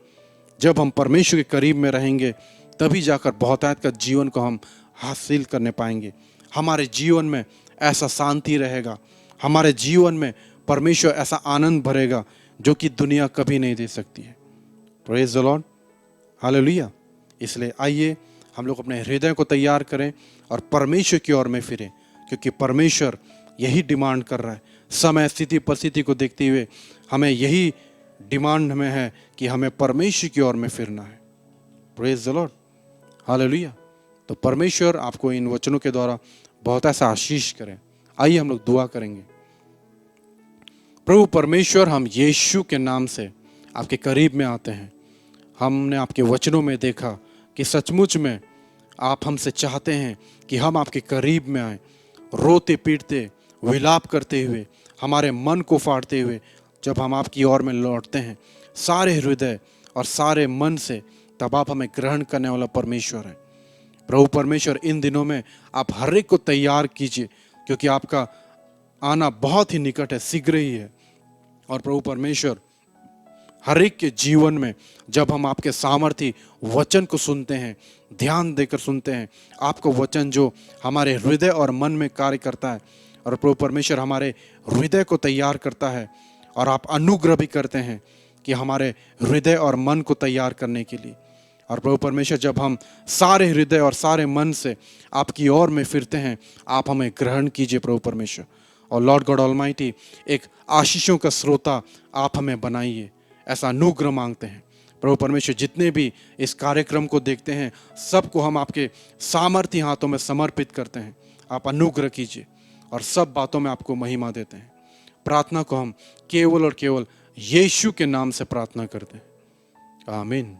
जब हम परमेश्वर के करीब में रहेंगे तभी जाकर बहुतायत का जीवन को हम हासिल करने पाएंगे। हमारे जीवन में ऐसा शांति रहेगा, हमारे जीवन में परमेश्वर ऐसा आनंद भरेगा जो कि दुनिया कभी नहीं दे सकती है। Praise the lord, hallelujah. इसलिए आइए हम लोग अपने हृदय को तैयार करें और परमेश्वर की ओर में फिरें, क्योंकि परमेश्वर यही डिमांड कर रहा है। समय स्थिति परिस्थिति को देखते हुए हमें यही डिमांड में है कि हमें परमेश्वर की ओर में फिरना है। Praise the lord, hallelujah. तो परमेश्वर आपको इन वचनों के द्वारा बहुत ऐसा आशीष करें। आइए हम लोग दुआ करेंगे। प्रभु परमेश्वर, हम यीशु के नाम से आपके करीब में आते हैं। हमने आपके वचनों में देखा कि सचमुच में आप हमसे चाहते हैं कि हम आपके करीब में आए, रोते पीटते विलाप करते हुए, हमारे मन को फाड़ते हुए जब हम आपकी ओर में लौटते हैं सारे हृदय और सारे मन से, तब आप हमें ग्रहण करने वाला परमेश्वर है। प्रभु परमेश्वर, इन दिनों में आप हर एक को तैयार कीजिए, क्योंकि आपका आना बहुत ही निकट है, शीघ्र ही है। और प्रभु परमेश्वर, हर एक के जीवन में जब हम आपके सामर्थी वचन को सुनते हैं, ध्यान देकर सुनते हैं, आपको वचन जो हमारे हृदय और मन में कार्य करता है, और प्रभु परमेश्वर हमारे हृदय को तैयार करता है, और आप अनुग्रह भी करते हैं कि हमारे हृदय और मन को तैयार करने के लिए। और प्रभु परमेश्वर, जब हम सारे हृदय और सारे मन से आपकी ओर में फिरते हैं, आप हमें ग्रहण कीजिए प्रभु परमेश्वर। और लॉर्ड गॉड ऑलमाइटी, एक आशीषों का श्रोता आप हमें बनाइए, ऐसा अनुग्रह मांगते हैं प्रभु परमेश्वर। जितने भी इस कार्यक्रम को देखते हैं सबको हम आपके सामर्थी हाथों में समर्पित करते हैं। आप अनुग्रह कीजिए और सब बातों में आपको महिमा देते हैं। प्रार्थना को हम केवल और केवल यीशु के नाम से प्रार्थना करते हैं, आमीन।